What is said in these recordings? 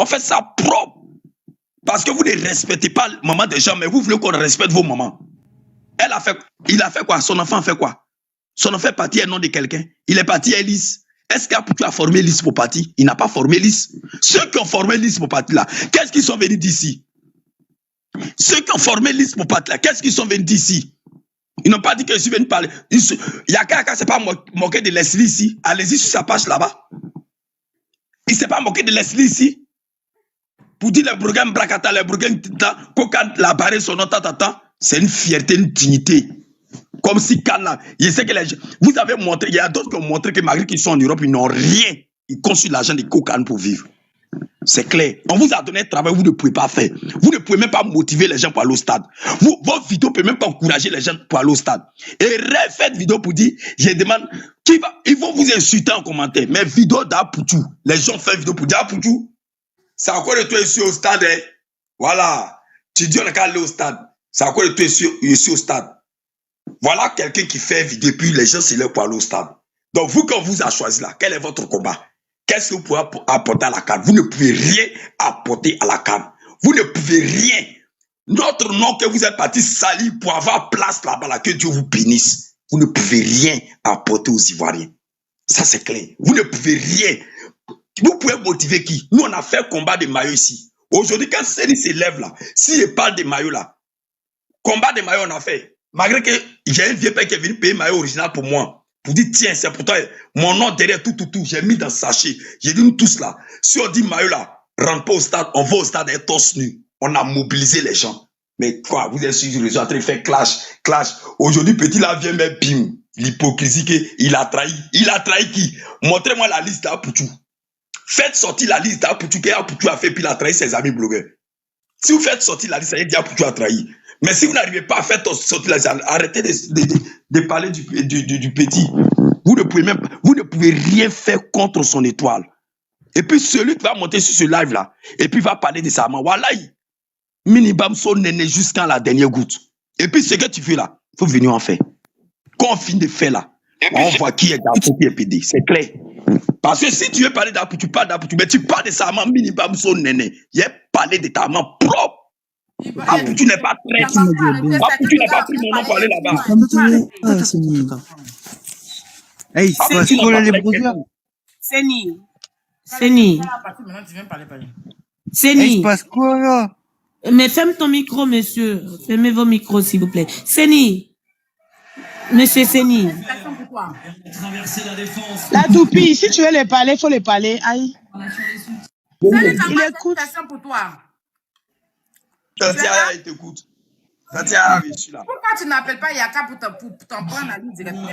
fait ça propre. Parce que vous ne respectez pas la maman des gens, mais vous voulez qu'on respecte vos mamans. Il a fait quoi? Son enfant a fait quoi? Son enfant est parti au nom de quelqu'un. Il est parti à Elise. Est-ce qu'Aputu a formé Elise pour partir? Il n'a pas formé Elise. Ceux qui ont formé Elise pour partir là, qu'est-ce qu'ils sont venus d'ici? Ceux qui ont formé Elise pour partir là, qu'est-ce qu'ils sont venus d'ici? Ils n'ont pas dit que je suis venu parler. Yaka s'est pas moqué de Leslie ici. Allez-y sur sa page là-bas. Il ne s'est pas moqué de Leslie ici. Pour dire les Bourguins Brakata, les Bourguins Tita, Kokan, la barre son nom, c'est une fierté, une dignité. Comme si Kana, je sais que les gens, vous avez montré, il y a d'autres qui ont montré que malgré qu'ils sont en Europe, ils n'ont rien. Ils consultent l'argent de Kokan pour vivre. C'est clair. On vous a donné un travail, vous ne pouvez pas faire. Vous ne pouvez même pas motiver les gens pour aller au stade. Vos vidéos ne peuvent même pas encourager les gens pour aller au stade. Et faites vidéo pour dire, je demande, ils vont vous insulter en commentaire. Mais vidéo d'Aputu, les gens font vidéo pour dire Aputu, c'est encore de toi ici au stade. Hein? Voilà. Tu dis on n'a qu'à aller au stade. C'est encore de toi ici au stade. Voilà quelqu'un qui fait vidéo, puis les gens se lèvent pour aller au stade. Donc vous, quand vous a choisi là, quel est votre combat? Qu'est-ce que vous pouvez apporter à la CAN? Vous ne pouvez rien apporter à la CAN. Vous ne pouvez rien. Notre nom que vous êtes parti salir pour avoir place là-bas, là, que Dieu vous bénisse. Vous ne pouvez rien apporter aux Ivoiriens. Ça, c'est clair. Vous ne pouvez rien. Vous pouvez motiver qui? Nous, on a fait combat de maillots ici. Aujourd'hui, quand Séni s'élève là, s'il parle de maillots là, combat de maillots on a fait. Malgré que j'ai un vieux père qui est venu payer maillot original pour moi. Pour dire, tiens, c'est pour toi, mon nom derrière tout, j'ai mis dans le sachet. J'ai dit, nous tous là, si on dit maillot là, rentre pas au stade, on va au stade et torse nu. On a mobilisé les gens. Mais quoi, vous êtes sur les réseaux en train de faire clash. Aujourd'hui, petit là vient mettre bim. L'hypocrisie qu'il a trahi. Il a trahi qui? Montrez-moi la liste d'Aputu. Faites sortir la liste d'Aputu qu'Aputu a fait, puis il a trahi ses amis blogueurs. Si vous faites sortir la liste, ça veut dire Aputu a trahi. Mais si vous n'arrivez pas à faire sortir la liste, arrêtez de parler du petit. Vous ne pouvez rien faire contre son étoile. Et puis celui qui va monter sur ce live là, et puis va parler de sa maman, wallahi, minimum son néné jusqu'à la dernière goutte. Et puis ce que tu fais là, il faut venir en faire. Quand on finit de faire là, on voit qui est Dapo, qui est PD. C'est clair. Parce que si tu veux parler d'Aputu, tu parles d'Aputu, mais tu parles de sa maman minimum son néné. Il a parlé de ta maman propre. Aputu n'est pas très. Aputu n'a pas pris mon nom pour aller là-bas. Hey, c'est quoi les brogueurs? Séni. Hey, il se passe quoi là? Mais ferme ton micro, monsieur. Fermez vos micros, s'il vous plaît. Séni. Monsieur Séni. La toupie, si tu veux les parler, il faut les parler. Aïe. Il écoute. Pour toi. Tatiana, il t'écoute. Tatiana, je suis là. Pourquoi tu n'appelles pas Yaka pour t'en prendre la liste directement?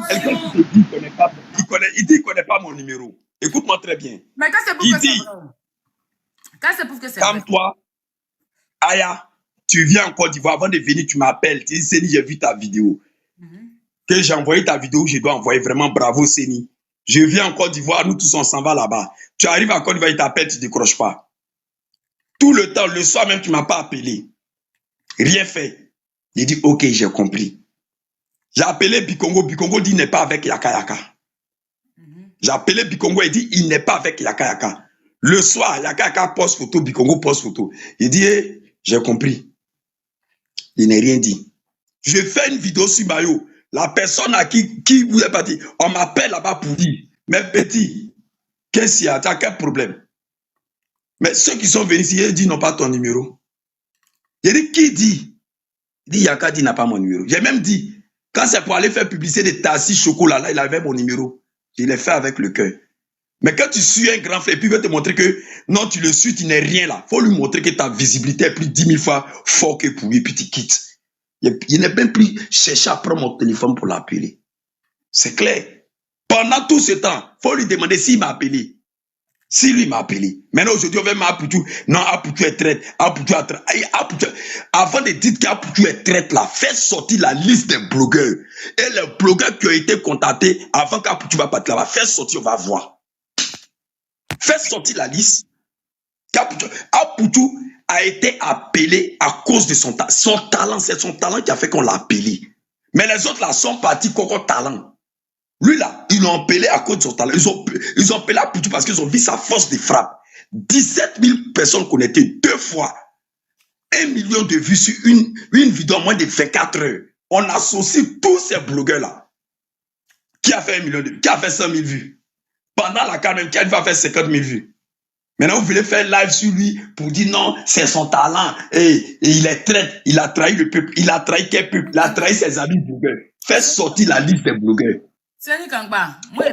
Quelqu'un qui te dit qu'il connaît pas, il dit qu'il ne connaît pas mon numéro. Écoute-moi très bien. Mais quand c'est pour que c'est vrai. Quand c'est pour que c'est vrai. Calme-toi. Aya, tu viens en Côte d'Ivoire. Avant de venir, tu m'appelles. Tu dis, Séni, j'ai vu ta vidéo. Que j'ai envoyé ta vidéo, je dois envoyer vraiment bravo, Séni. Je viens en Côte d'Ivoire, nous tous on s'en va là-bas. Tu arrives en Côte d'Ivoire, il t'appelle, tu ne décroches pas. Tout le temps, le soir même, tu ne m'as pas appelé. Rien fait. Il dit, ok, j'ai compris. J'ai appelé Bikongo. Bikongo dit, il n'est pas avec Yaka Yaka. J'ai appelé Bikongo, il dit, il n'est pas avec Yaka Yaka. Le soir, Yaka Yaka poste photo, Bikongo poste photo. Il dit, hey, j'ai compris. Il n'a rien dit. Je fais une vidéo sur Mayo. La personne à qui vous êtes parti, on m'appelle là-bas pour dire, mais petit, qu'est-ce qu'il y a? Tu as quel problème? Mais ceux qui sont venus ici, ils disent, non, pas ton numéro. J'ai dit, qui dit? Il dit, Yaka dit, n'a pas mon numéro. J'ai même dit, quand c'est pour aller faire publicité de Tassi Chocolat, là, il avait mon numéro. Je l'ai fait avec le cœur. Mais quand tu suis un grand frère, puis il veut te montrer que non, tu le suis, tu n'es rien là. Il faut lui montrer que ta visibilité est plus de 10 000 fois fort que pour lui, puis tu quittes. Il n'est même plus cherché à prendre mon téléphone pour l'appeler. C'est clair. Pendant tout ce temps, il faut lui demander s'il m'a appelé. Si lui m'a appelé. Maintenant, aujourd'hui, on va m'Aputu. Non, Aputu est traite. Aputu est traite. Avant de dire qu'Aputu est traite là, fais sortir la liste des blogueurs. Et les blogueurs qui ont été contactés avant qu'Aputu va partir là-bas, fais sortir, on va voir. Fais sortir la liste. Aputu a été appelé à cause de son talent. C'est son talent qui a fait qu'on l'a appelé. Mais les autres là sont partis contre talent. Lui là, ils l'ont appelé à cause de son talent. Ils ont appelé à Poutou parce qu'ils ont vu sa force de frappe. 17 000 personnes connectées 2 fois. 1 million de vues sur une vidéo en moins de 24 heures. On associe tous ces blogueurs-là. Qui a fait 1 million de vues? Qui a fait 100 000 vues? Pendant la carrière, qui va faire 50 000 vues? Maintenant, vous voulez faire live sur lui pour dire non, c'est son talent. Et il est traître. Il a trahi le peuple. Il a trahi quel peuple? Il a trahi ses amis blogueurs. Faites sortir la liste des blogueurs. Seni Kangba, moi,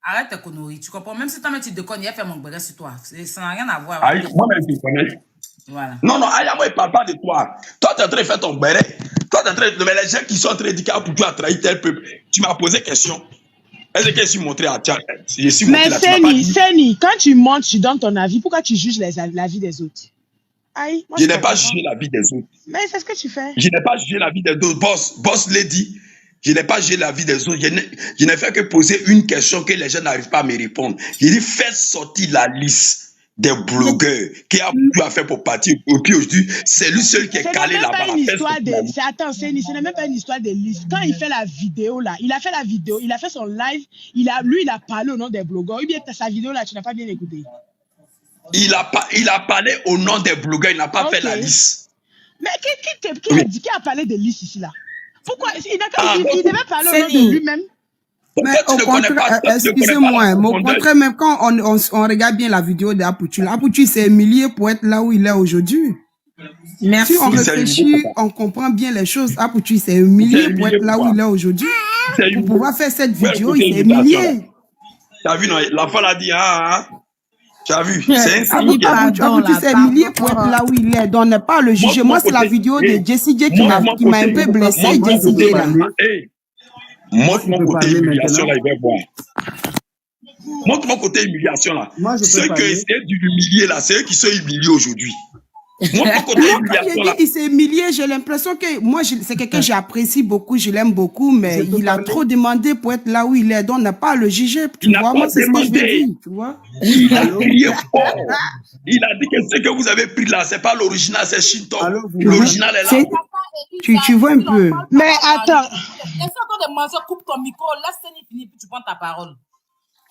arrête tes conneries. Tu comprends? Même si toi, tu déconnes, il a fait mon bagage sur toi. Ça n'a rien à voir. Moi-même, je connais. Voilà. Non, Ayamo, il ne parle pas de toi. Toi, tu es en train de faire ton béret. Toi, tu es en train de. Mais les gens qui sont en train de dire que tu as trahi tel peuple, tu m'as posé question. Est-ce que je suis montré à Tchad? Mais Seni, quand tu montes, tu donnes ton avis. Pourquoi tu juges la vie des autres? Aïe, moi, je n'ai pas jugé la vie des autres. Mais c'est ce que tu fais. Je n'ai pas jugé la vie des autres. Boss l'a dit. Je n'ai pas jugé la vie des autres. Je n'ai fait que poser une question que les gens n'arrivent pas à me répondre. J'ai dit, faites sortir la liste des blogueurs qui a fait pour partir. Et puis aujourd'hui, c'est lui seul qui est calé là-bas. Attends, ce n'est même pas une histoire de liste. Quand il fait la vidéo là, il a fait la vidéo, il a fait son live, lui il a parlé au nom des blogueurs. Ou bien sa vidéo là, tu n'as pas bien écouté. Il a parlé au nom des blogueurs, il n'a pas fait la liste. Mais qui a parlé de liste ici là? Pourquoi il devait parler au nom de lui-même? Mais au contraire, excusez-moi, mais au contraire, même quand on regarde bien la vidéo d'Apoutu, Apoutu s'est humilié pour être là où il est aujourd'hui. Merci. Si on réfléchit, on comprend bien les choses. Apoutu s'est humilié pour être là où il est aujourd'hui. Pour pouvoir faire cette vidéo, il s'est humilié. Tu as vu, non, l'enfant l'a dit, tu as vu, c'est un Apoutu s'est humilié pour être là où il est. Donc, on n'est pas à le juger. Moi, c'est la vidéo de Jessie J qui m'a un peu blessé. Jessie J là. Montre mon côté humiliation là, il va voir. Montre mon côté humiliation là. Ceux qui essaient de l'humilier là, c'est eux qui sont humiliés aujourd'hui. Montre mon côté humiliation là. Il s'est humilié, j'ai l'impression que moi, c'est quelqu'un que j'apprécie beaucoup, je l'aime beaucoup, mais il a trop demandé pour être là où il est. Donc, on n'a pas à le juger. Tu vois, moi, c'est ce que je veux dire. Tu vois? Il a crié fort. Il a dit que ce que vous avez pris là, c'est pas l'original, c'est Shinton. L'original est là. Tu vois un peu. Mais attends. Laisse encore de manger, coupe ton micro, laisse Seni finir, puis tu prends ta parole.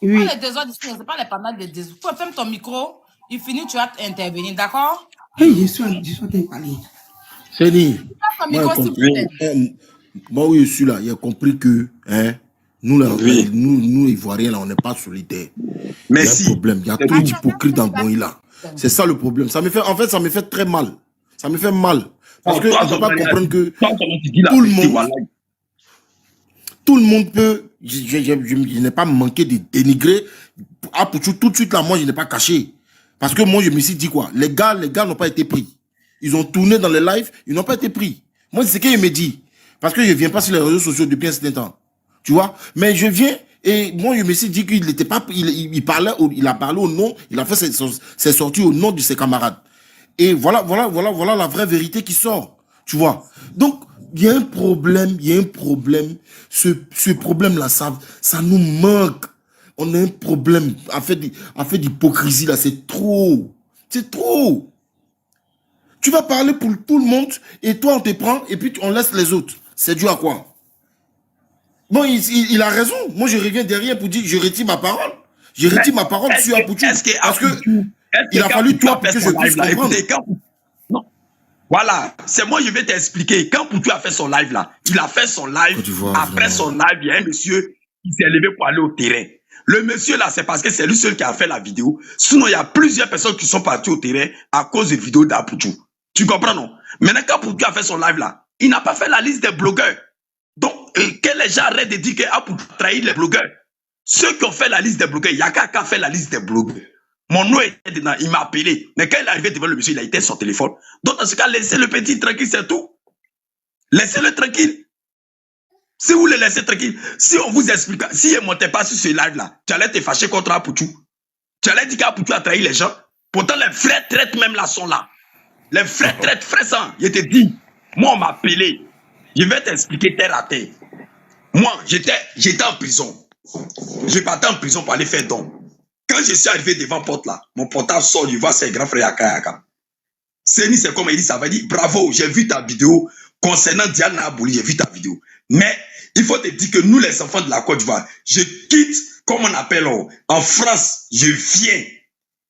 Oui. Pas les désordres ici, c'est pas les panades de désordres. Tu fermes ton micro, il finit, tu vas intervenir, d'accord? Hey, je suis en train de parler. Seni, moi où je suis là, il a compris que nous, nous Ivoiriens, là, on n'est pas solidaires. Mais il y a un problème, il y a trop d'hypocrites dans le là. C'est ça le problème. Ça me fait très mal. Ça me fait mal. Parce qu'on ne peut pas comprendre que tout le monde peut. Je n'ai pas manqué de dénigrer. Tout de suite là, moi, je n'ai pas caché. Parce que moi, je me suis dit quoi? Les gars n'ont pas été pris. Ils ont tourné dans les lives, ils n'ont pas été pris. Moi, c'est ce qu'il me dit. Parce que je ne viens pas sur les réseaux sociaux depuis un certain temps. Tu vois? Mais je viens et moi, je me suis dit qu'il n'était pas. Il a parlé au nom, il a fait ses sorties au nom de ses camarades. Et voilà la vraie vérité qui sort. Tu vois? Donc, il y a un problème. Ce problème-là, ça nous manque. On a un problème. En fait d'hypocrisie, là, c'est trop. C'est trop. Tu vas parler pour tout le monde, et toi, on te prend, et puis on laisse les autres. C'est dû à quoi? Bon, il a raison. Moi, je reviens derrière pour dire, je retire ma parole. Je retire ma parole sur Apoutu. Parce que il a fallu toi pour que je puisse comprendre. Non. Voilà, c'est moi, je vais t'expliquer. Quand Poutou a fait son live là, il a fait son live. Après son live, il y a un monsieur qui s'est levé pour aller au terrain. Le monsieur là, c'est parce que c'est lui seul qui a fait la vidéo. Sinon, il y a plusieurs personnes qui sont parties au terrain à cause des vidéos d'Apoutu. Tu comprends, non? Maintenant, quand Poutou a fait son live là, il n'a pas fait la liste des blogueurs. Donc, que les gens arrêtent de dire qu'Apoutu a trahi les blogueurs. Ceux qui ont fait la liste des blogueurs, il y a qu'à fait la liste des blogueurs. Mon nom était dedans, il m'a appelé. Mais quand il est arrivé devant le monsieur, il a été sur son téléphone. Donc, dans ce cas, laissez le petit tranquille, c'est tout. Laissez-le tranquille. Si vous le laissez tranquille, si on vous explique, si il ne montait pas sur ce live-là, tu allais te fâcher contre Apoutu. Tu allais dire qu'Apoutu a trahi les gens. Pourtant, les frères traites même là sont là. Les frères traites, frères sang. Je te dis, moi, on m'a appelé. Je vais t'expliquer terre à terre. Moi, j'étais en prison. Je partais en prison pour aller faire don. Quand je suis arrivé devant porte là, mon portable sort, je vois ses grands frères Yaka. Seni, c'est comme il dit, ça va dire, bravo, j'ai vu ta vidéo concernant Diana Abouli, j'ai vu ta vidéo. Mais Il faut te dire que nous, les enfants de la Côte d'Ivoire, je quitte, comme on appelle en France, je viens.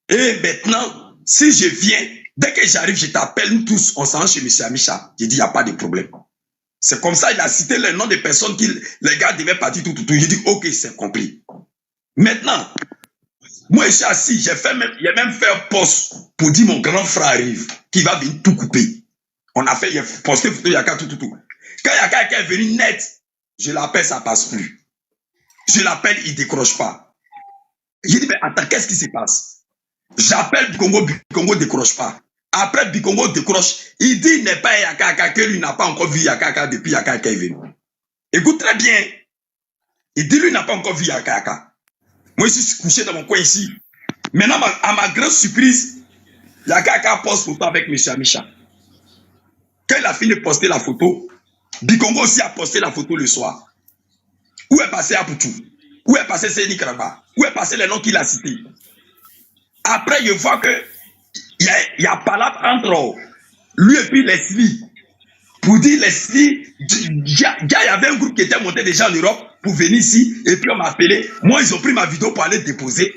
Et maintenant, si je viens, dès que j'arrive, je t'appelle, nous tous, on s'en va chez M. Amicha. J'ai dit, il n'y a pas de problème. C'est comme ça, il a cité le nom des personnes qui, les gars devaient partir tout. J'ai dit, ok, c'est compris. Maintenant, moi, je suis assis, j'ai même fait un post pour dire mon grand frère arrive, qui va venir tout couper. On a fait, il a posté photo Yaka, tout. Quand Yaka est venu net, je l'appelle, ça passe plus. Je l'appelle, il décroche pas. J'ai dit, mais attends, qu'est-ce qui se passe? J'appelle Bikongo décroche pas. Après, Bikongo décroche. Il dit, il n'est pas Yaka, que lui n'a pas encore vu Yaka depuis Yaka est venu. Écoute très bien. Il dit, lui n'a pas encore vu Yaka. Moi, je suis couché dans mon coin ici. Maintenant, à ma grande surprise, Yaka poste photo avec M. Amicha. Quand il a fini de poster la photo, Bikongo aussi a posté la photo le soir. Où est passé Apoutou? Où est passé Seni Kraba? Où est passé les noms qu'il a cités? Après, je vois que il y a palabre entre lui et puis Leslie. Pour dire Leslie, il y avait un groupe qui était monté déjà en Europe pour venir ici. Et puis on m'a appelé. Moi, ils ont pris ma vidéo pour aller déposer.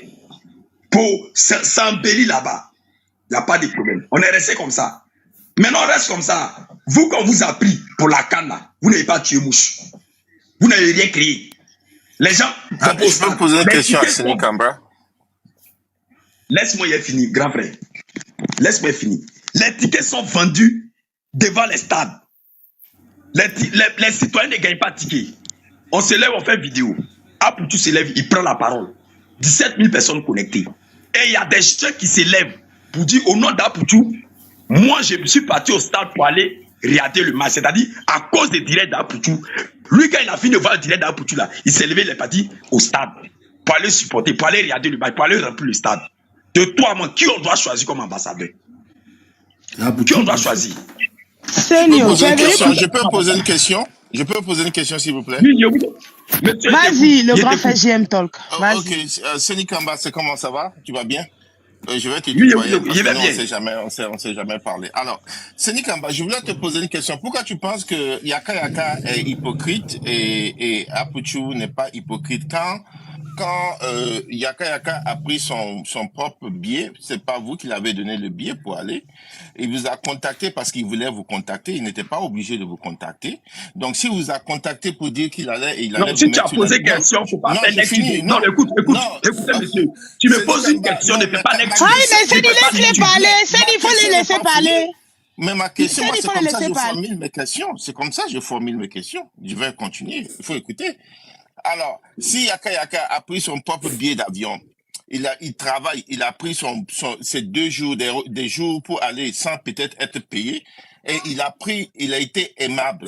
Pour s'embellir là-bas. Il n'y a pas de problème. On est resté comme ça. Maintenant, on reste comme ça. Vous, quand on vous a pris pour la canne, là, vous n'avez pas tué mouche. Vous n'avez rien créé. Les gens... je peux me poser une question à Seni Kamba? Laisse-moi y finir, grand frère. Laisse-moi finir. Les tickets sont vendus devant les stades. Les citoyens ne gagnent pas de tickets. On se lève, on fait vidéo. Apoutou se lève, il prend la parole. 17 000 personnes connectées. Et il y a des gens qui se lèvent pour dire au nom d'Apoutou, moi je suis parti au stade pour aller regarder le match. C'est-à-dire, à cause des directs d'Apoutou, lui quand il a fini de voir le direct d'Apoutou là, il s'est levé, il est parti au stade pour aller supporter, pour aller regarder le match, pour aller remplir le stade. De toi, moi, qui on doit choisir comme ambassadeur? Qui on doit choisir? Je peux poser une question? Je peux poser une question, s'il vous plaît? Vas-y, le grand frère JM Talk. Ok, Seni Kamba, comment ça va? Tu vas bien? Je vais te tutoyer parce que on s'est jamais parlé. Alors, Seni Kamba, je voulais te poser une question. Pourquoi tu penses que Yaka est hypocrite et Apoutou n'est pas hypocrite? Quand Yaka a pris son propre billet, c'est pas vous qui l'avez donné le billet pour aller. Il vous a contacté parce qu'il voulait vous contacter. Il n'était pas obligé de vous contacter. Donc, si vous a contacté pour dire qu'il allait, non, si tu as posé question, faut pas faire l'excuse. Non, écoutez, monsieur. Tu me poses une question, ne fais pas l'excuse. Oui, mais Seni, laisse-les parler. Seni, il faut les laisser parler. Mais ma question, moi, c'est comme ça que je formule mes questions. C'est comme ça que je formule mes questions. Je vais continuer. Il faut écouter. Alors, si Yaka a pris son propre billet d'avion, il travaille, il a pris ses 2 jours, des jours pour aller sans peut-être être payé, et il a été aimable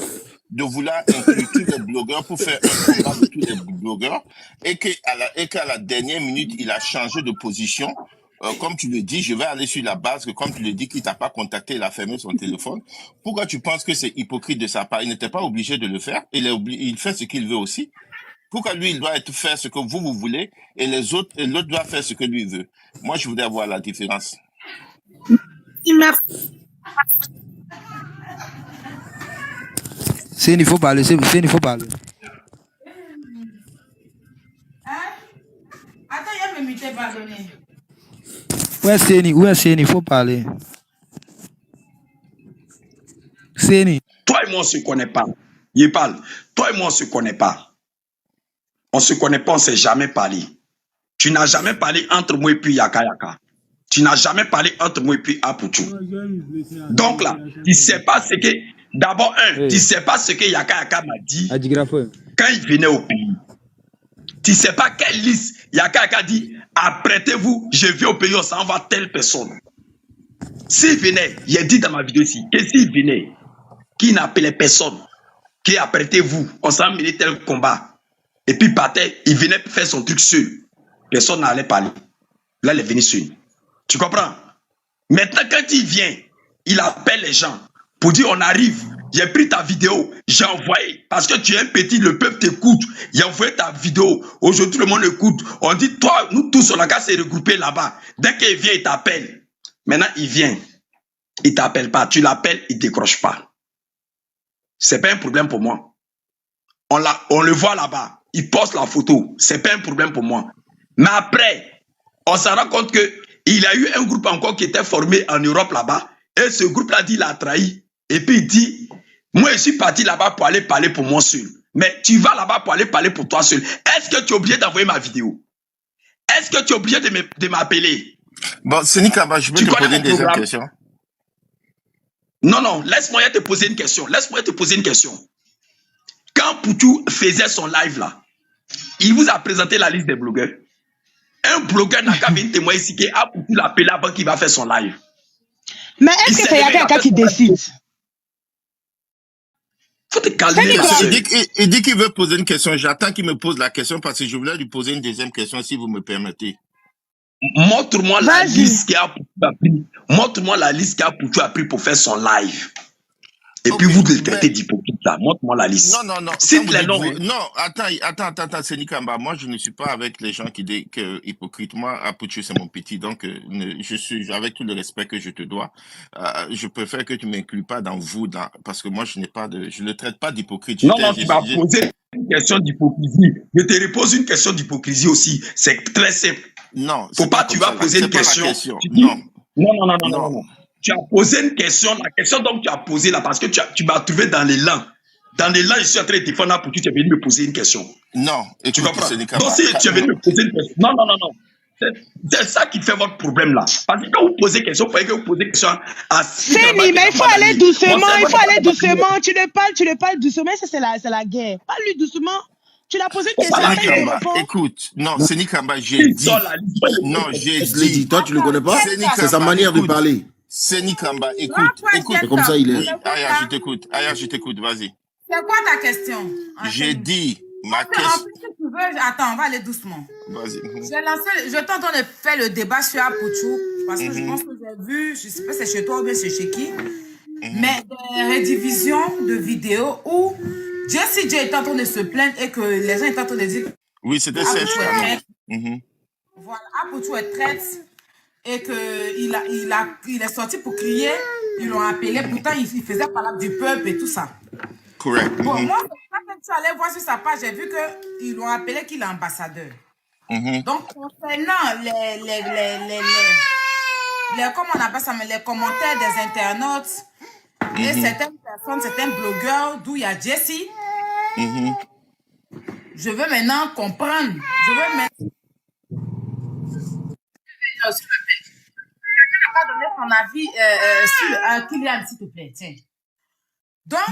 de vouloir inclure tous les blogueurs pour faire un combat de tous les blogueurs, et qu'à la dernière minute, il a changé de position. Comme tu le dis, je vais aller sur la base que comme tu le dis, qu'il t'a pas contacté, il a fermé son téléphone. Pourquoi tu penses que c'est hypocrite de sa part? Il n'était pas obligé de le faire. Il fait ce qu'il veut aussi. Pourquoi lui, il doit faire ce que vous voulez et l'autre doit faire ce que lui veut? Moi, je voudrais voir la différence. Merci. Il faut parler, il faut parler. Attends, il y a me muté, pardonnez. Où est Seni, il faut parler. Seni. Toi et moi, on ne se connaît pas. Il parle. Toi et moi, on ne se connaît pas. On ne se connaît pas, on ne s'est jamais parlé. Tu n'as jamais parlé entre moi et puis Yaka. Tu n'as jamais parlé entre moi et puis Apoutou. Donc là, tu ne sais pas ce que... D'abord, tu ne sais pas ce que Yaka m'a dit quand il venait au pays. Tu ne sais pas quelle liste Yaka dit, apprêtez-vous, je vais au pays, on s'en va telle personne. S'il venait, j'ai dit dans ma vidéo ici, que s'il venait, qui n'appelait personne, qui apprêtez-vous, on s'en mêlait tel combat. Et puis partait, il venait faire son truc seul. Personne n'allait parler. Là, il est venu seul. Tu comprends? Maintenant, quand il vient, il appelle les gens pour dire on arrive. J'ai pris ta vidéo, j'ai envoyé. Parce que tu es un petit, le peuple t'écoute. J'ai envoyé ta vidéo. Aujourd'hui, le monde écoute. On dit, toi, nous tous, on a qu'à se regrouper là-bas. Dès qu'il vient, il t'appelle. Maintenant, il vient. Il ne t'appelle pas. Tu l'appelles, il ne décroche pas. Ce n'est pas un problème pour moi. on le voit là-bas. Il poste la photo. C'est pas un problème pour moi. Mais après, on se rend compte que il y a eu un groupe encore qui était formé en Europe là-bas. Et ce groupe-là dit il a trahi. Et puis il dit, moi je suis parti là-bas pour aller parler pour moi seul. Mais tu vas là-bas pour aller parler pour toi seul. Est-ce que tu es obligé d'envoyer ma vidéo? Est-ce que tu es obligé de m'appeler? Bon, Seni Kamba, je vais te poser une deuxième question. Non, laisse-moi te poser une question. Quand Poutou faisait son live là, il vous a présenté la liste des blogueurs. Un blogueur n'a qu'à venir témoigner ici qu'il a Poutou l'appelé avant qu'il va faire son live. Mais est-ce que c'est Yaka qui décide? Faut te calmer. Il dit qu'il veut poser une question. J'attends qu'il me pose la question parce que je voulais lui poser une deuxième question si vous me permettez. Montre-moi la liste qu'il a pris. Montre-moi la liste qu'il a pris pour faire son live. Et puis vous le traitez d'hypocrite là. Montre-moi la liste. Non. Cite les noms. Non, attends, Seni Kamba. Moi, je ne suis pas avec les gens qui disent que hypocrite. Moi, Apoutu, c'est mon petit. Donc, je suis, avec tout le respect que je te dois, je préfère que tu m'inclues pas dans vous, parce que moi, je ne traite pas d'hypocrite. Non, tu m'as posé une question d'hypocrisie. Je te repose une question d'hypocrisie aussi. C'est très simple. Non. Faut pas, tu vas poser une question. Non. Tu as posé une question, la question donc tu as posé là, parce que tu m'as trouvé dans l'élan. Dans l'élan, je suis en train de défendre pour tu es venu me poser une question. Non, écoute, tu comprends? Donc si tu es venu me poser une question, non. C'est ça qui fait votre problème là. Parce que quand vous posez question, vous voyez que vous posez question à Seni, mais il faut aller doucement, Tu ne parles doucement, ça c'est la guerre. Parle-lui doucement. Tu l'as posé une question. Écoute, non, Seni Kamba, j'ai dit. Non, j'ai dit. Toi, tu le connais pas? C'est sa manière de parler. Seni Kamba, écoute. C'est comme ça il est. Aya, je t'écoute, vas-y. C'est quoi ta question? J'ai dit, ma question. Attends, on va aller doucement. Vas-y. Je t'entends faire le débat sur Apoutou, parce que je pense que j'ai vu, je sais pas si c'est chez toi ou bien c'est chez qui, mais des redivisions de vidéos où Jessie J est en train de se plaindre et que les gens sont en train de dire. Oui, c'était Serge. Voilà, Apoutou est traite. Et qu'il est sorti pour crier, ils l'ont appelé, pourtant il faisait parler du peuple et tout ça. Correct. Bon, moi, quand tu allais voir sur sa page, j'ai vu qu'ils l'ont appelé qu'il est ambassadeur. Donc, concernant comment on appelle ça, mais les commentaires des internautes et certaines personnes, certains blogueurs, d'où il y a Jessie, je veux maintenant comprendre. Je veux maintenant. Va donner son avis sur Kylian, s'il te plaît. Tiens. Donc,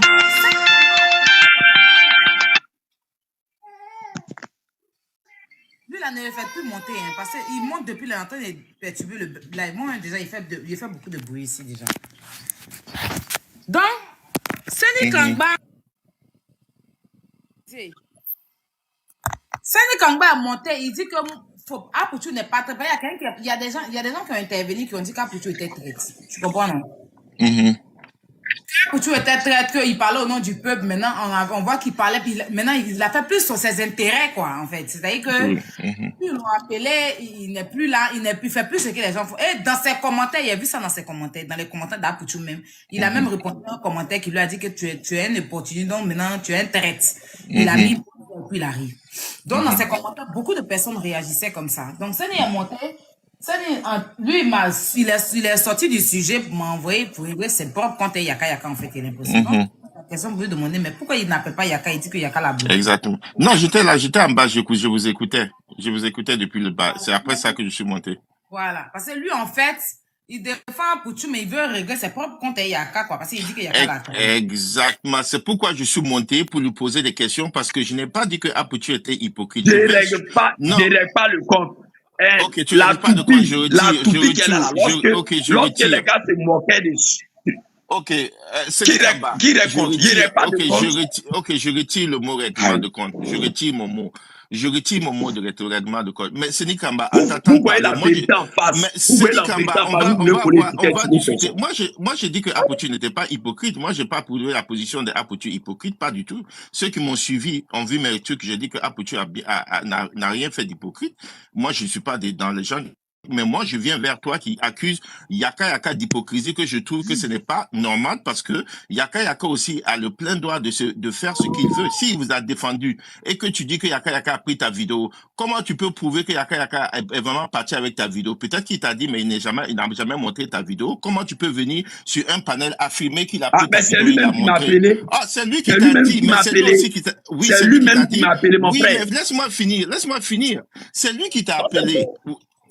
lui, là, ne le fait plus monter, hein, parce qu'il monte depuis longtemps et perturber le live. Moi, déjà, il fait beaucoup de bruit ici, déjà. Donc, Seni Kamba. Seni Kamba a monté, il dit que Apoutu n'est pas très. Il y a des gens qui ont intervenu qui ont dit qu'Apoutu était traite. Tu comprends, non? Apoutu était traite, qu'il parlait au nom du peuple. Maintenant, on voit qu'il parlait, puis maintenant, il a fait plus sur ses intérêts, quoi, en fait. C'est-à-dire que, ils l'ont appelé, il n'est plus là, il fait plus ce que les gens font. Et dans ses commentaires, il a vu ça dans ses commentaires, dans les commentaires d'Apoutu même. Il a même répondu à un commentaire qui lui a dit que tu es un opportuniste, donc maintenant, tu es un traite. Il a mis, puis il arrive. Donc, dans ses commentaires, beaucoup de personnes réagissaient comme ça. Donc, Seni est monté. Seni, lui, il est sorti du sujet pour m'envoyer pour ouvrir ses propres comptes et Yaka, en fait, il est impossible. Donc, la question vous demander, mais pourquoi il n'appelle pas Yaka? Il dit que Yaka l'a bloqué. Exactement. Non, j'étais là, j'étais en bas, je vous écoutais. Je vous écoutais depuis le bas. C'est après ça que je suis monté. Voilà. Parce que lui, en fait, il défend Poutou, mais il veut régler ses propres comptes et Yaka, quoi. Parce qu'il dit que Yaka l'a traité. Exactement. C'est pourquoi je suis monté pour lui poser des questions, parce que je n'ai pas dit que Apoutu était hypocrite. Je ne règle pas le compte. Ok, tu n'as pas de quoi, je retire. Lorsque les gars se moquaient dessus. Ok, c'est qui répond? Je retire le mot règlement de compte. Je retire mon mot. Je retire mon mot de règlement de compte. Mais Seni Kamba, vous voyez la vérité en face. Mais Seni Kamba, on va discuter. Moi, j'ai dit que Apoutu n'était pas hypocrite. Moi, j'ai pas prouvé la position de Apoutu hypocrite, pas du tout. Ceux qui m'ont suivi ont vu mes trucs. J'ai dit que Apoutu n'a rien fait d'hypocrite. Moi, je ne suis pas dans les gens Mais moi, je viens vers toi qui accuse Yaka d'hypocrisie, que je trouve que ce n'est pas normal parce que Yaka aussi a le plein droit de faire ce qu'il veut. S'il vous a défendu et que tu dis que Yaka a pris ta vidéo, comment tu peux prouver que Yaka est vraiment parti avec ta vidéo? Peut-être qu'il t'a dit, mais il n'a jamais montré ta vidéo. Comment tu peux venir sur un panel affirmer qu'il a pris ta vidéo? C'est lui-même qui m'a appelé. Ah, c'est lui qui t'a dit, mais c'est lui aussi qui t'a... Oui, c'est lui-même qui m'a appelé, mon frère. Mais laisse-moi finir. C'est lui qui t'a appelé.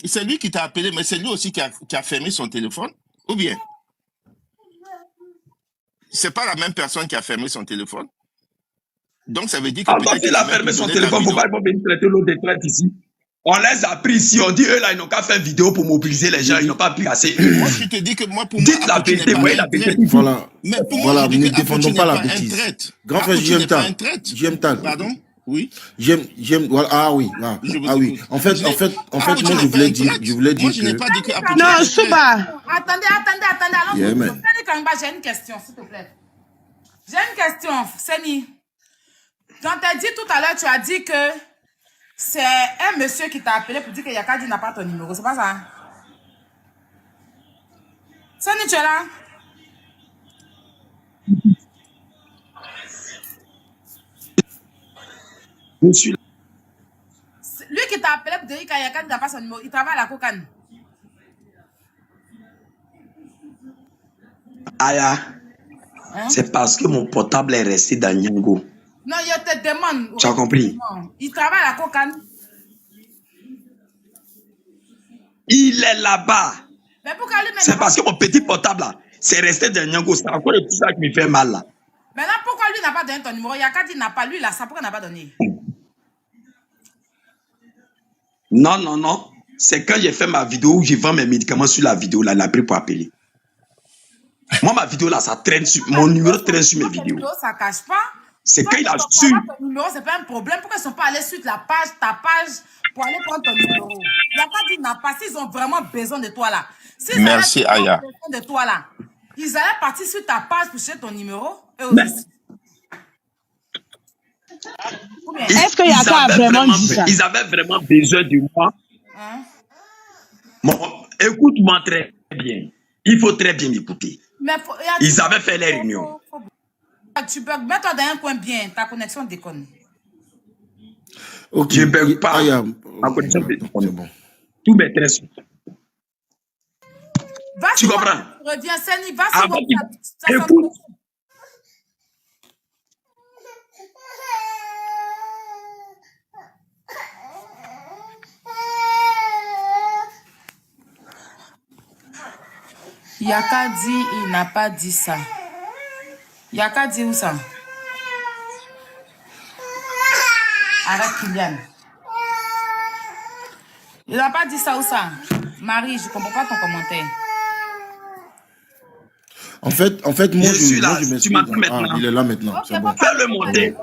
C'est lui qui t'a appelé, mais c'est lui aussi qui a fermé son téléphone? Ou bien? C'est pas la même personne qui a fermé son téléphone? Donc, ça veut dire que... Quand il a fermé son téléphone, il ne faut pas venir traiter l'autre de traite ici. On les a pris ici, on dit, eux là, ils n'ont qu'à faire vidéo pour mobiliser les gens, ils n'ont pas pu assez. Moi, je te dis que moi, pour moi... Dites la vérité, voyez la vérité. Voilà, mais pour voilà, moi, nous ne défendons pas la bêtise. Grand frère, j'aime ta. Pardon? Oui. Voilà, ah oui, là. Ah oui. En fait, moi, je voulais dire moi, je n'ai pas dit que... Non, Souba. Attendez, allons-y. J'ai une question, s'il te plaît. J'ai une question, Seni. Quand tu as dit tout à l'heure, tu as dit que c'est un monsieur qui t'a appelé pour dire que Yakadi n'a pas ton numéro, c'est pas ça? Seni, tu es là? Je suis là. Lui qui t'a appelé pour dire que Yakadi n'a pas son numéro, il travaille à la Kokane. Aya, c'est parce que mon portable est resté dans Nyango. Non, je te demande. Tu as compris? Il travaille à la Kokane. Il est là-bas. Mais pourquoi lui c'est parce que mon petit portable là, c'est resté dans Nyango. C'est encore tout ça qui me fait mal là. Maintenant, pourquoi lui n'a pas donné ton numéro? Yakadi n'a pas, lui là, ça pourquoi il n'a pas donné? Non. C'est quand j'ai fait ma vidéo où je vends mes médicaments sur la vidéo là, il a pris pour appeler. Moi, ma vidéo là, ça traîne sur mon numéro traîne sur mes vidéos. Ça cache pas. C'est quand il a su. Ton numéro, c'est pas un problème. Pourquoi ils ne sont pas allés sur ta page, pour aller prendre ton numéro? Yakadi n'a pas, s'ils ont vraiment besoin de toi là. Merci, Aya. Besoin de toi là. Ils allaient partir sur ta page pour chercher ton numéro. Est-ce que Yaka a vraiment dit ça? Ils avaient vraiment besoin de moi. Bon, écoute-moi très bien. Il faut très bien m'écouter. Ils avaient fait les réunions. Tu peux mettre dans un coin bien, ta connexion déconne. Je ne bug pas. Ma connexion déconne. Bon. Tout m'est très sûr. Tu comprends? Reviens, Seni, va sur écoute. Yaka dit, il n'a pas dit ça. Yaka dit où ça? Arrête Kylian. Il n'a pas dit ça où ça? Marie, je ne comprends pas ton commentaire. En fait, moi, je suis là. Tu m'attends maintenant. Il est là maintenant. Okay, bon. Fais-le monter.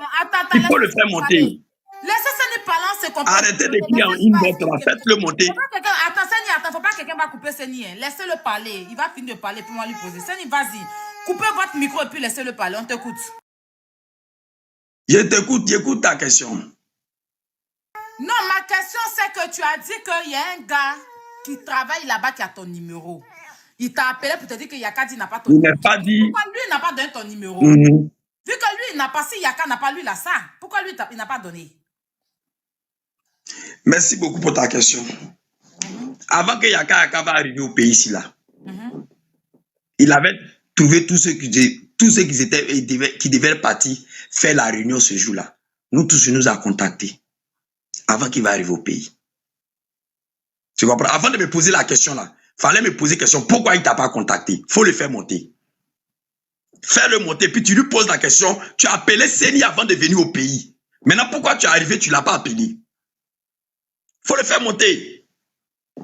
Il faut le faire monter. Laissez Seni parler, c'est compliqué. Arrêtez de crier en inbox là. Faites-le monter. Attends, Seni, faut pas que quelqu'un va couper Seni. Laissez-le parler. Il va finir de parler pour moi lui poser. Seni, vas-y. Coupez votre micro et puis laissez-le parler. On t'écoute. Je t'écoute, j'écoute ta question. Non, ma question c'est que tu as dit qu'il y a un gars qui travaille là-bas qui a ton numéro. Il t'a appelé pour te dire que Yakadi n'a pas ton numéro. Il n'a pas dit. Pourquoi lui, il n'a pas donné ton numéro? Vu que lui, il n'a pas, si Yaka n'a pas, lui, il a ça. Pourquoi lui, il n'a pas donné? Merci beaucoup pour ta question. Avant que Yaka va arriver au pays ici, là, il avait trouvé tous ceux qui devaient partir faire la réunion ce jour-là. Nous tous, il nous a contactés avant qu'il va arriver au pays. Tu comprends? Avant de me poser la question là, fallait me poser la question, pourquoi il ne t'a pas contacté? Il faut le faire monter. Fais-le monter, puis tu lui poses la question, tu as appelé Seni avant de venir au pays. Maintenant, pourquoi tu es arrivé, tu ne l'as pas appelé? Il faut le faire monter.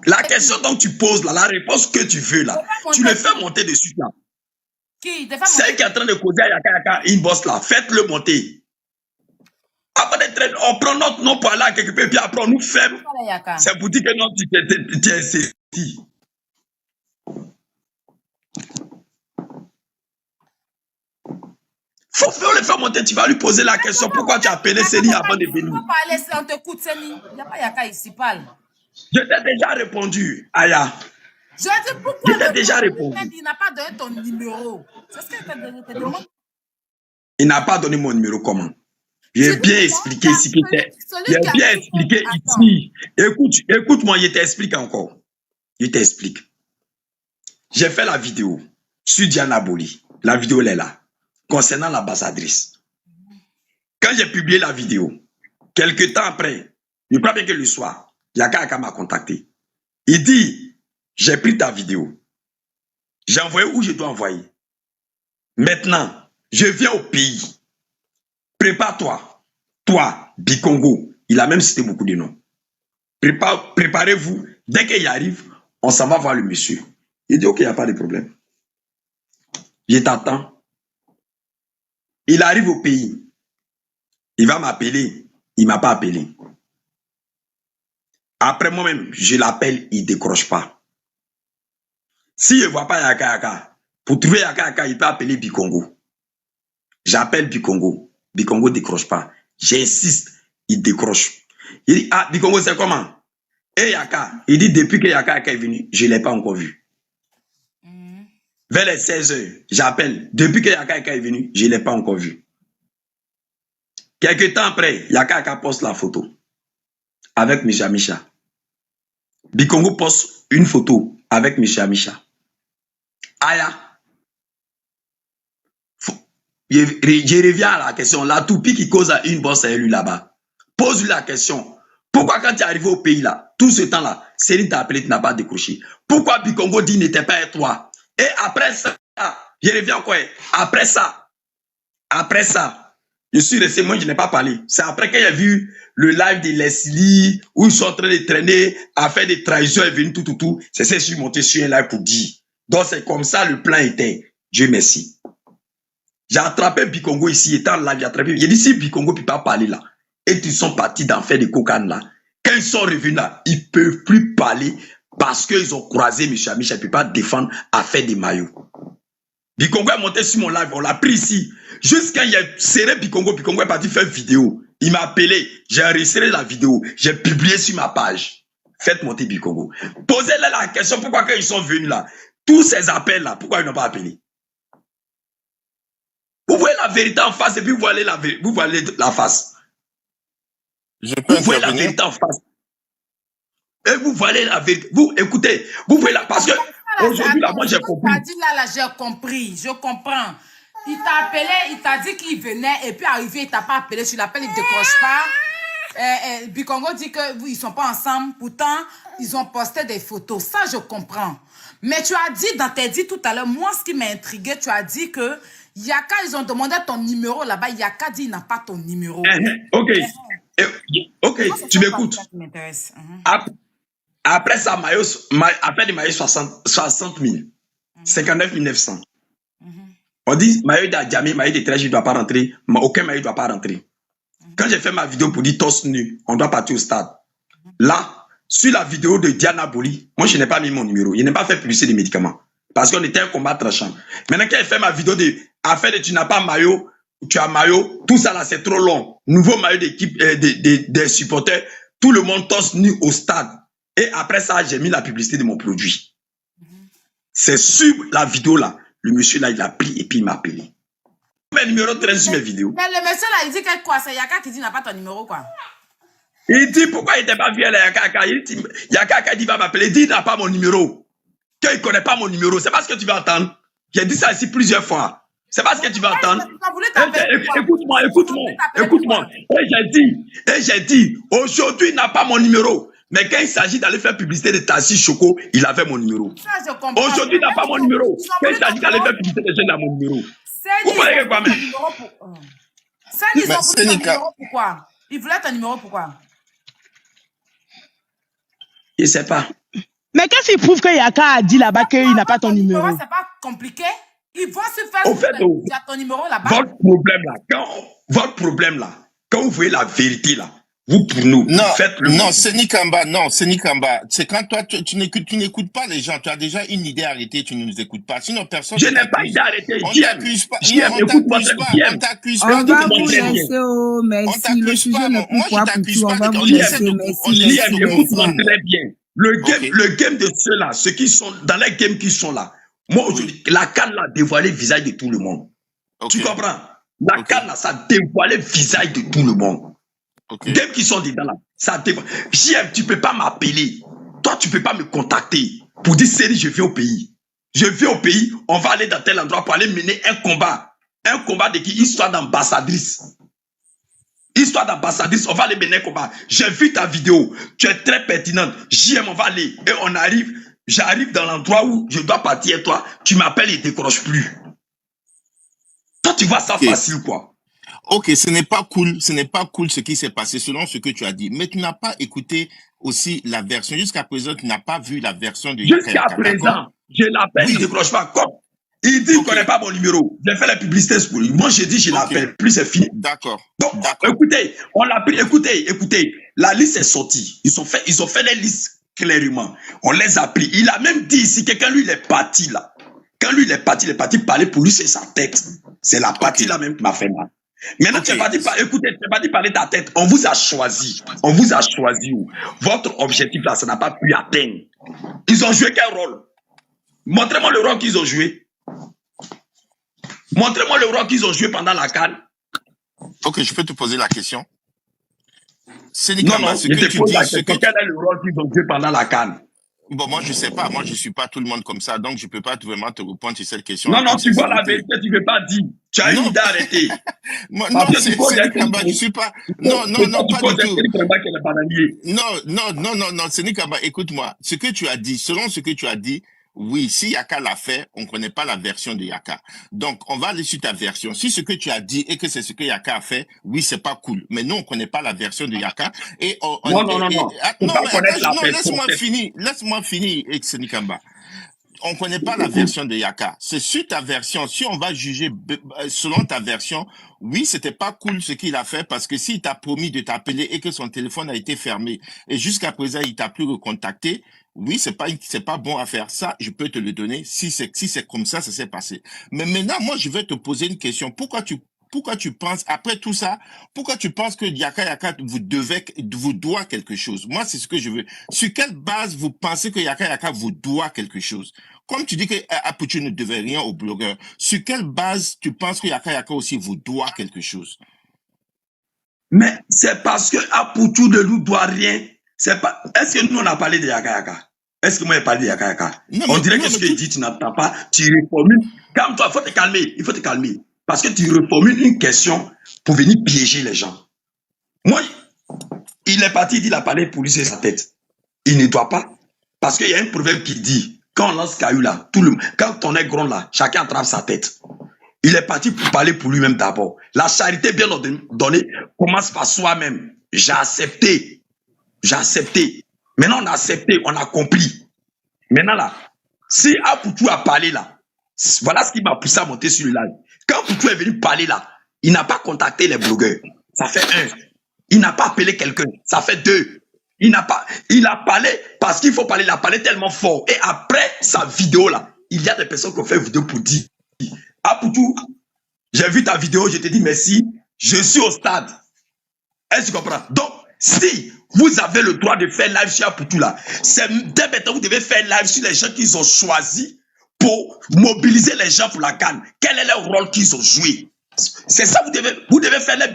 La question dont tu poses là, la réponse que tu veux là, tu le fais monter de suite là. Celle qui est en train de causer à Yaka inbox là, faites-le monter. Après d'être, on prend notre nom pour aller à quelque part, puis après on nous fait. C'est pour dire que non, tu es saisi. Faut le faire monter, tu vas lui poser la question, pourquoi tu as appelé Seni avant de venir? On t'écoute, Seni. Il n'y a pas Yaka ici, parle. Je t'ai déjà répondu, Aya. Je dis pourquoi Je t'ai déjà répondu. il n'a pas donné ton numéro. C'est ce que je te demande. Il n'a pas donné mon numéro comment? J'ai bien expliqué ici. J'ai bien expliqué ici. Écoute-moi, je t'explique encore. Je t'explique. J'ai fait la vidéo sur Diana Boli. La vidéo, elle est là. Concernant l'ambassadrice. Quand j'ai publié la vidéo, quelques temps après, je crois bien que le soir, Yaka m'a contacté. Il dit, j'ai pris ta vidéo. J'ai envoyé où je dois envoyer. Maintenant, je viens au pays. Prépare-toi. Toi, Bikongo. Il a même cité beaucoup de noms. Préparez-vous. Dès qu'il arrive, on s'en va voir le monsieur. Il dit, ok, il n'y a pas de problème. Je t'attends. Il arrive au pays. Il va m'appeler. Il ne m'a pas appelé. Après moi-même, je l'appelle, il ne décroche pas. Si je ne vois pas Yaka, pour trouver Yaka, il peut appeler Bikongo. J'appelle Bikongo. Bikongo ne décroche pas. J'insiste, il décroche. Il dit, ah, Bikongo, c'est comment? Et Yaka, il dit, depuis que Yaka est venu, je ne l'ai pas encore vu. Vers les 16 heures, j'appelle. Depuis que Yaka est venu, je ne l'ai pas encore vu. Quelques temps après, Yaka poste la photo avec M. Amisha. Bikongo poste une photo avec M. Amisha. Aya. Je reviens à la question. La toupie qui cause à une bosse à lui là-bas. Pose-lui la question. Pourquoi quand tu es arrivé au pays là, tout ce temps-là, Céline t'a appelé, tu n'as pas décroché? Pourquoi Bikongo dit n'était pas avec toi? Et après ça, je reviens quoi? Après ça, je suis resté, moi je n'ai pas parlé. C'est après qu'il y a vu le live de Leslie, où ils sont en train de traîner, à faire des trahisons et venir tout. C'est ça que je suis monté sur un live pour dire. Donc c'est comme ça le plan était. Dieu merci. J'ai attrapé Bikongo ici, étant là, j'ai attrapé. J'ai dit si Bikongo ne peut pas parler là, et ils sont partis d'en faire des cocanes là, quand ils sont revenus là, ils ne peuvent plus parler parce qu'ils ont croisé M. Amisha, il ne peut pas défendre à faire des maillots. Bikongo est monté sur mon live, on l'a pris ici. Juste quand il a serré Bikongo est parti faire une vidéo. Il m'a appelé, j'ai enregistré la vidéo, j'ai publié sur ma page. Faites monter Bikongo. Posez-leur la question, pourquoi quand ils sont venus là, tous ces appels là, pourquoi ils n'ont pas appelé? Vous voyez la vérité en face et puis vous voyez la face. Vous voyez la vérité en face. Et vous voyez la vérité. Vous écoutez, vous voyez la... Parce que aujourd'hui, là, moi, j'ai compris. Tu as dit là, j'ai compris. Je comprends. Il t'a appelé, il t'a dit qu'il venait et puis arrivé, il t'a pas appelé. Tu l'appelles, il ne décroche pas. Bikongo dit qu'ils ne sont pas ensemble. Pourtant, ils ont posté des photos. Ça, je comprends. Mais tu as dit dans tes dits tout à l'heure, moi, ce qui m'a intrigué, tu as dit que Yaka, ils ont demandé ton numéro là-bas. Yaka dit il n'a pas ton numéro. Ok. Ok, tu m'écoutes. Après ça, après les maillots 60 000, 59 900. On dit maillot d'Adjamé, maillot de Trèche, il ne doit pas rentrer. Aucun maillot ne doit pas rentrer. Quand j'ai fait ma vidéo pour dire torse nu, on doit partir au stade. Là, sur la vidéo de Diana Boli, moi je n'ai pas mis mon numéro. Je n'ai pas fait publicité des médicaments. Parce qu'on était un combat tranchant. Maintenant, quand j'ai fait ma vidéo de affaire de tu n'as pas maillot, tu as maillot, tout ça là c'est trop long. Nouveau maillot d'équipe, des supporters, tout le monde torse nu au stade. Et après ça, j'ai mis la publicité de mon produit. C'est sur la vidéo là. Le monsieur là, il a pris et puis il m'a appelé. Mes numéros traînent sur mes vidéos. Mais le monsieur là, il dit que quoi? C'est Yaka qui dit n'a pas ton numéro quoi? Il dit pourquoi il n'était pas vu à la Yaka? Yaka dit va m'appeler. Il dit il n'a pas mon numéro. Qu'il ne connaît pas mon numéro. C'est pas ce que tu vas entendre. J'ai dit ça ici plusieurs fois. C'est pas ce que tu vas entendre. Écoute-moi. Et j'ai dit, aujourd'hui il n'a pas mon numéro. Mais quand il s'agit d'aller faire publicité de Tassi Choco, il avait mon numéro. Aujourd'hui, il n'a pas mon numéro. Quand il s'agit d'aller faire publicité de jeunes, il a mon numéro. Vous voyez quoi, même? Ils ont voulu ton numéro pourquoi? Ils voulaient ton numéro pourquoi? Je ne sais pas. Mais qu'est-ce qu'il prouve que Yaka a dit là-bas qu'il n'a pas ton numéro? C'est pas compliqué. Ils vont se faire il y a ton numéro là-bas. Votre problème là, quand vous voyez la vérité là, Vous, pour nous, Non, faites le non, Seni Kamba, non, Seni Kamba. C'est quand toi, tu n'écoutes pas les gens. Tu as déjà une idée arrêtée, tu ne nous écoutes pas. Sinon, personne Je ne n'ai pas t'accuse. idée arrêtée. On JM, t'accuse pas. JM, Non, on écoute-moi t'accuse très pas. bien. On t'accuse On pas. va Écoute-moi vous très bien. laisser, oh, On merci. Le t'accuse sujet pas. n'est Moi, plus je quoi pour t'accuse tout. On pas. va vous On JM, essaie laisser, de, merci, on essaie JM, de merci. écoute-moi comprendre. très bien. Le game, Ok. le game de ceux-là, ceux qui sont dans les games qui sont là. Moi, aujourd'hui, Oui. la canne a dévoilé le visage de tout le monde. Tu Ok. comprends? La Ok. canne, là, ça a dévoilé le visage de tout le monde. Ok. Game qui sont dedans là, ça dévoile. JM, tu peux pas m'appeler. Toi, tu peux pas me contacter pour dire, Seni, je viens au pays. Je viens au pays, on va aller dans tel endroit pour aller mener un combat. Un combat de qui? Histoire d'ambassadrice. Histoire d'ambassadrice, on va aller mener un combat. J'ai vu ta vidéo, tu es très pertinente. JM, on va aller. Et on arrive, j'arrive dans l'endroit où je dois partir, toi, tu m'appelles et décroches plus. Toi, tu vois ça Ok. facile, quoi. Ok, ce n'est pas cool ce qui s'est passé selon ce que tu as dit. Mais tu n'as pas écouté aussi la version. Jusqu'à présent, tu n'as pas vu la version de Yaka Jusqu'à Yaka, d'accord? présent, je l'appelle, il ne Oui. décroche pas. Comme il dit Ok. qu'on n'est pas mon numéro. J'ai fait la publicité pour lui. Moi, j'ai dit, je Ok. l'appelle. Plus c'est fini. D'accord. Donc, D'accord. écoutez, on l'a pris. Écoutez, la liste est sortie. Ils ont fait les listes clairement. On les a pris. Il a même dit ici que quand lui, il est parti là. Quand lui, il est parti parler pour lui, c'est sa tête. C'est la partie Ok. là même qui m'a fait mal. Maintenant, Ok. tu n'as pas dit, écoutez, tu n'as pas dit parler de ta tête. On vous a choisi. On vous a choisi. Votre objectif là, ça n'a pas pu atteindre. Ils ont joué quel rôle? Montrez-moi le rôle qu'ils ont joué. Montrez-moi le rôle qu'ils ont joué pendant la CAN. Ok, je peux te poser la question. Seni Non, Kamba, non, ce je que te tu pose la dis, ce question. que Quel est le rôle qu'ils ont joué pendant la CAN? bon, moi, je sais pas. Moi, je suis pas tout le monde comme ça, donc je peux pas vraiment te répondre sur cette question. Non, non, tu vois la vérité, tu ne veux pas dire. Tu as une Non. idée arrêtée. Moi, Parce non, que tu c'est poses Seni un Kamba, je suis pas. Non, non, non, pas du tout. Non, Seni Kamba, écoute-moi. Ce que tu as dit, selon ce que tu as dit, oui, si Yaka l'a fait, on connaît pas la version de Yaka. Donc, on va aller sur ta version. Si ce que tu as dit et que c'est ce que Yaka a fait, oui, c'est pas cool. Mais nous, on connaît pas la version de Yaka. Et Non. non, Faut mais pas connaître la non, version. laisse-moi finir, Seni Kamba. On connaît pas la version de Yaka. C'est sur ta version. Si on va juger selon ta version, oui, c'était pas cool ce qu'il a fait parce que s'il t'a promis de t'appeler et que son téléphone a été fermé et jusqu'à présent il t'a plus recontacté, oui, c'est pas bon à faire. Ça, je peux te le donner si c'est comme ça s'est passé. Mais maintenant, moi, je vais te poser une question. Pourquoi tu penses, après tout ça, pourquoi tu penses que Yaka vous doit quelque chose? Moi, c'est ce que je veux. Sur quelle base vous pensez que Yaka vous doit quelque chose? Comme tu dis que Apuchu ne devait rien aux blogueurs, sur quelle base tu penses que Yaka aussi vous doit quelque chose? Mais c'est parce que Apuchu ne nous doit rien. C'est pas. Est-ce que nous on a parlé de Yaka? Est-ce que moi j'ai parlé de Yaka? On dirait que ce que je dis, tu n'entends pas, tu reformules. Calme-toi, il faut te calmer. Il faut te calmer. Parce que tu reformules une question pour venir piéger les gens. Moi, il est parti, il a parlé pour lui, c'est sa tête. Il ne doit pas. Parce qu'il y a un proverbe qui dit, quand on lance caillou là, quand on est grand là, chacun attrape sa tête. Il est parti pour parler pour lui-même d'abord. La charité bien donnée commence par soi-même. J'ai accepté. Maintenant, on a accepté, on a compris. Maintenant là, si Apuchu a parlé là, voilà ce qui m'a poussé à monter sur le live. Quand Apuchu est venu parler là, il n'a pas contacté les blogueurs. Ça fait 1. Il n'a pas appelé quelqu'un. Ça fait 2. Il a parlé parce qu'il faut parler. Il a parlé tellement fort. Et après sa vidéo là, il y a des personnes qui ont fait une vidéo pour dire Apuchu, j'ai vu ta vidéo, je te dis merci. Je suis au stade. Est-ce que tu comprends? Donc, si vous avez le droit de faire live sur Apuchu là, c'est dès maintenant vous devez faire live sur les gens qu'ils ont choisis pour mobiliser les gens pour la CAN. Quel est le rôle qu'ils ont joué? C'est ça, vous devez faire les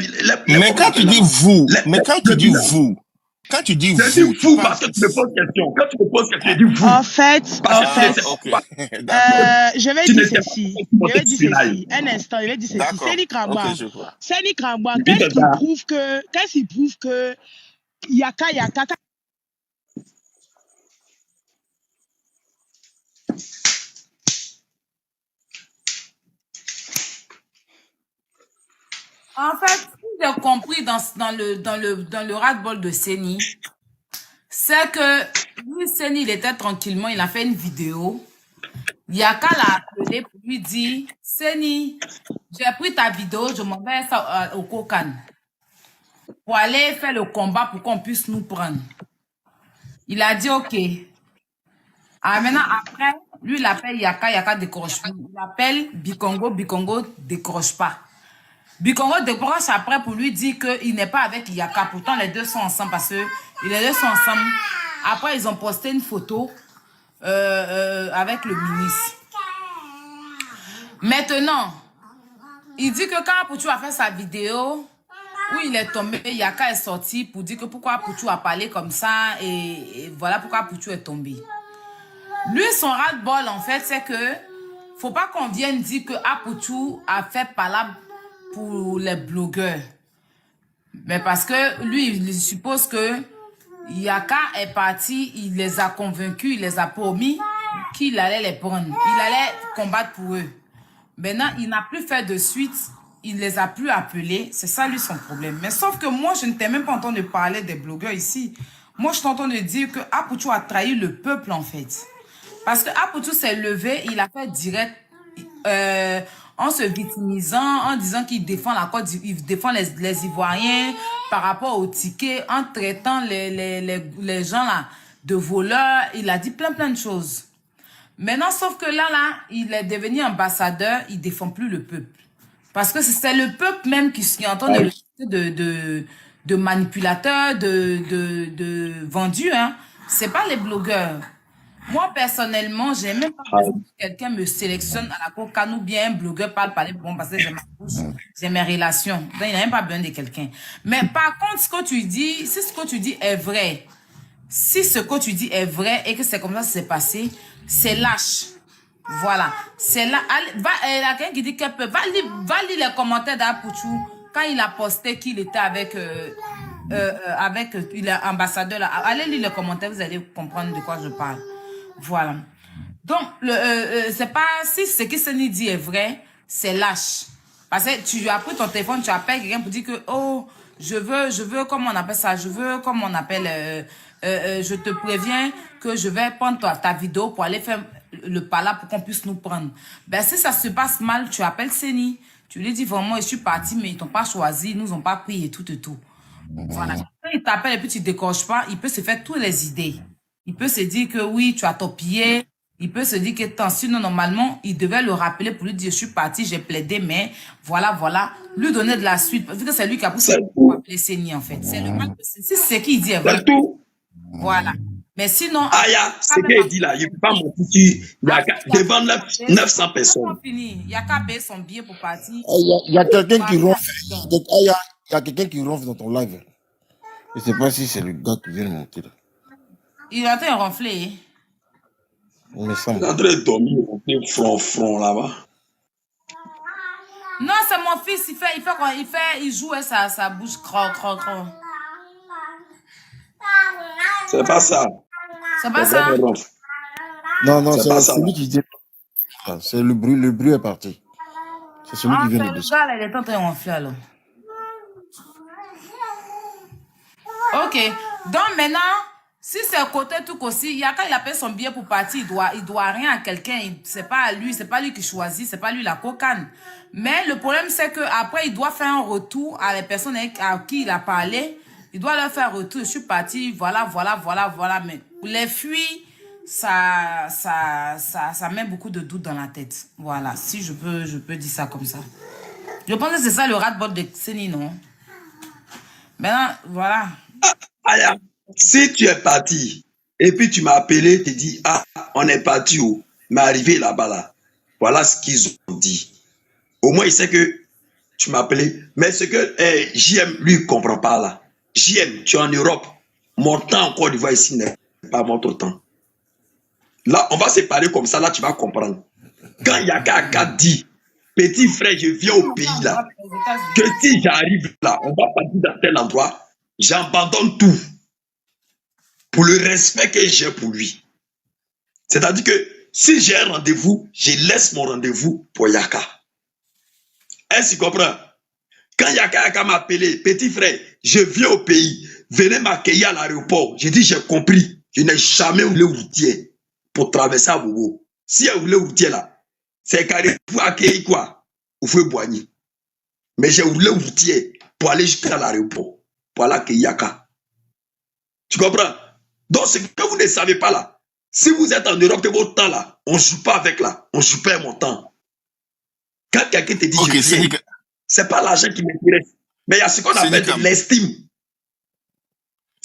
mais quand tu dis vous, quand tu dis vous, parce que tu me poses question. Quand tu me poses question, tu dis vous. En fait, je vais dire ceci. Un instant, je vais dire ceci. Seni Kamba, qu'est-ce qui prouve que Yaka. En fait, ce que j'ai compris dans le ras-le-bol de Seni, c'est que lui, Seni, il était tranquillement, il a fait une vidéo. Yaka l'a appelé pour lui dire, Seni, j'ai pris ta vidéo, je m'en vais au Kokan. pour aller faire le combat pour qu'on puisse nous prendre. Il a dit OK. Ah, maintenant, après, lui, il appelle Yaka, Yaka décroche pas. Il appelle Bikongo, Bikongo décroche pas. Bikongo décroche après pour lui dire qu'il n'est pas avec Yaka. Pourtant, les deux sont ensemble parce que les deux sont ensemble. Après, ils ont posté une photo avec le ministre. Maintenant, il dit que quand Pouchou a fait sa vidéo, où il est tombé, Yaka est sorti pour dire que pourquoi Pouchou a parlé comme ça et voilà pourquoi Pouchou est tombé. Lui, son ras-le-bol, en fait, c'est que faut pas qu'on vienne dire que Pouchou a fait palabre pour les blogueurs. Mais parce que lui, il suppose que Yaka est parti, il les a convaincus, il les a promis qu'il allait les prendre. Il allait combattre pour eux. Maintenant, il n'a plus fait de suite, il les a plus appelés. C'est ça, lui, son problème. Mais sauf que moi, je ne t'ai même pas entendu parler des blogueurs ici. Moi, je t'entends dire que Pouchou a trahi le peuple, en fait. Parce que Pouchou s'est levé, il a fait direct en se victimisant, en disant qu'il défend la Côte, il défend les Ivoiriens par rapport aux tickets, en traitant les gens là de voleurs. Il a dit plein de choses. Maintenant, sauf que là, il est devenu ambassadeur, il défend plus le peuple. Parce que c'est le peuple même qui est en train de manipulateurs, de vendus, hein. C'est pas les blogueurs. Moi, personnellement, j'ai même pas besoin que quelqu'un me sélectionne à la coca ou bien un blogueur parle bon, parce que j'ai ma bouche, j'ai mes relations. Donc, il n'y a même pas besoin de quelqu'un. Mais par contre, ce que tu dis, si ce que tu dis est vrai, si ce que tu dis est vrai et que c'est comme ça que c'est passé, c'est lâche. Voilà. C'est là. Il y a quelqu'un qui dit qu'elle peut. Va lire les commentaires d'Apouchou quand il a posté qu'il était avec l'ambassadeur là. Allez lire les commentaires, vous allez comprendre de quoi je parle. Voilà. Donc, c'est pas, si ce que Seni dit est vrai, c'est lâche. Parce que tu as pris ton téléphone, tu appelles quelqu'un pour dire que, oh, je veux, comment on appelle ça, je te préviens que je vais prendre ta vidéo pour aller faire le pala pour qu'on puisse nous prendre. Ben, si ça se passe mal, tu appelles Seni. Tu lui dis vraiment, je suis parti, mais ils t'ont pas choisi, ils nous ont pas pris et tout. Voilà. Quand il t'appelle et puis tu décroches pas, il peut se faire toutes les idées. Il peut se dire que oui, tu as torpillé. Il peut se dire que sinon, normalement, il devait le rappeler pour lui dire, je suis parti, j'ai plaidé, mais voilà. Lui donner de la suite. Parce que c'est lui qui a poussé pour appeler Seni, en fait. C'est le mal de Seni. C'est ce qu'il dit. C'est tout. Voilà. Mais sinon... Aya, c'est qu'il dit là, il ne peut pas mentir devant 900 personnes. Il n'y a qu'à payer son billet pour partir. Il y a quelqu'un qui ronfle. Il y a quelqu'un qui ronfle dans ton live. Je ne sais pas si c'est le gars qui vient de monter là. Il est en train de ronfler. Il est en train de dormir, front là-bas. Non, c'est mon fils, il joue et sa bouche croc. C'est pas ça. C'est pas ça. Non, c'est celui qui dit. C'est le bruit est parti. C'est celui qui vient de dessus. Le gars, il est en train de ronfler alors. Ok. Donc maintenant, si c'est côté tout aussi, il y a quand il appelle son billet pour partir, il doit rien à quelqu'un. C'est pas lui qui choisit, c'est pas lui la cocane. Mais le problème c'est que après il doit faire un retour à les personnes à qui il a parlé. Il doit leur faire un retour. Je suis parti, voilà. Mais les fuites, ça met beaucoup de doutes dans la tête. Voilà. Si je peux dire ça comme ça. Je pense que c'est ça le ras-le-bol de Seni, non? Maintenant, voilà. Si tu es parti et puis tu m'as appelé, tu dis, on est parti où? Mais arrivé là-bas, là. Voilà ce qu'ils ont dit. Au moins, il sait que tu m'as appelé. Mais ce que JM, lui, ne comprend pas là. JM, tu es en Europe. Mon temps en Côte d'Ivoire ici n'est pas votre temps. Là, on va se parler comme ça, là, tu vas comprendre. Quand Yaka dit, petit frère, je viens au pays là, que si j'arrive là, on va partir dans tel endroit, j'abandonne tout pour le respect que j'ai pour lui. C'est-à-dire que si j'ai un rendez-vous, je laisse mon rendez-vous pour Yaka. Est-ce que tu comprends? Quand Yaka m'a appelé, petit frère, je viens au pays, venez m'accueillir à l'aéroport. J'ai dit, j'ai compris. Je n'ai jamais voulu routier pour traverser à Bobo. Si elle voulait routier là, c'est carré pour accueillir quoi? Vous pouvez boigner. Mais j'ai voulu routier pour aller jusqu'à l'aéroport. voilà que Yaka. Tu comprends? Donc, ce que vous ne savez pas là, si vous êtes en Europe, que votre temps là, on ne joue pas avec là, on ne joue pas mon temps. Quand quelqu'un te dit je viens, c'est pas l'argent qui m'intéresse, mais il y a ce qu'on appelle de l'estime.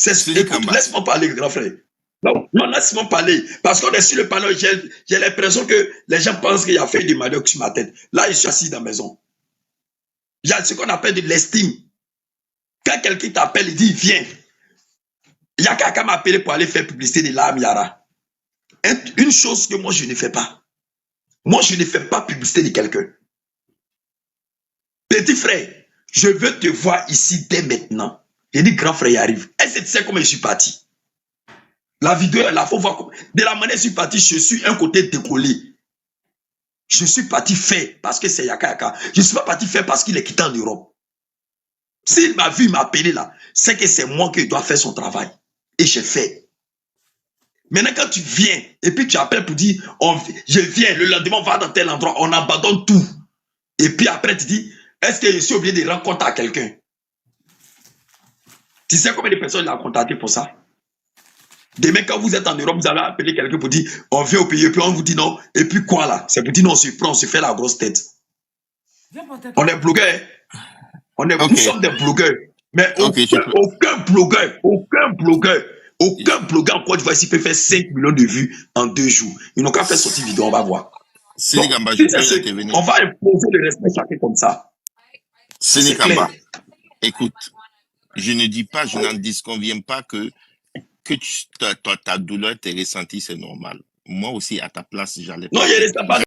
Laisse-moi parler, grand frère. Non, laisse-moi parler. Parce qu'on est sur le panneau, j'ai l'impression que les gens pensent qu'il y a fait du manioc sur ma tête. Là, je suis assis dans la maison. Il y a ce qu'on appelle de l'estime. Quand quelqu'un t'appelle, il dit viens. Il y a quelqu'un qui m'a appelé pour aller faire publicité de l'âme Yara. Une chose que moi, je ne fais pas. Moi, je ne fais pas publicité de quelqu'un. Petit frère, je veux te voir ici dès maintenant. J'ai dit, grand frère, il arrive. Est-ce que tu sais comment je suis parti? La vidéo est là, il faut voir. De la manière dont je suis parti, je suis un côté décollé. Je suis parti faire parce que c'est Yaka Yaka. Je ne suis pas parti faire parce qu'il est quitté en Europe. S'il m'a vu, il m'a appelé là, c'est que c'est moi qui dois faire son travail. Et j'ai fait. Maintenant, quand tu viens, et puis tu appelles pour dire, je viens, le lendemain, on va dans tel endroit, on abandonne tout. Et puis après, tu dis, est-ce que je suis obligé de rendre compte à quelqu'un? Tu sais combien de personnes il a contacté pour ça? Demain, quand vous êtes en Europe, vous allez appeler quelqu'un pour dire, on vient au pays, et puis on vous dit non. Et puis quoi là? C'est pour dire non, on se prend, on se fait la grosse tête. On est blogueurs. Nous sommes des blogueurs. Mais aucun blogueur en Côte d'Ivoire ici peut faire 5 millions de vues en 2 jours. Ils n'ont qu'à faire sortir vidéo, on va voir. Donc, on va imposer le respect chacun comme ça. Sénécamba, écoute, je ne dis pas, je n'en disconviens pas que ta douleur, tes ressentis, c'est normal. Moi aussi, à ta place, j'allais pas. Non, il ne reste pas.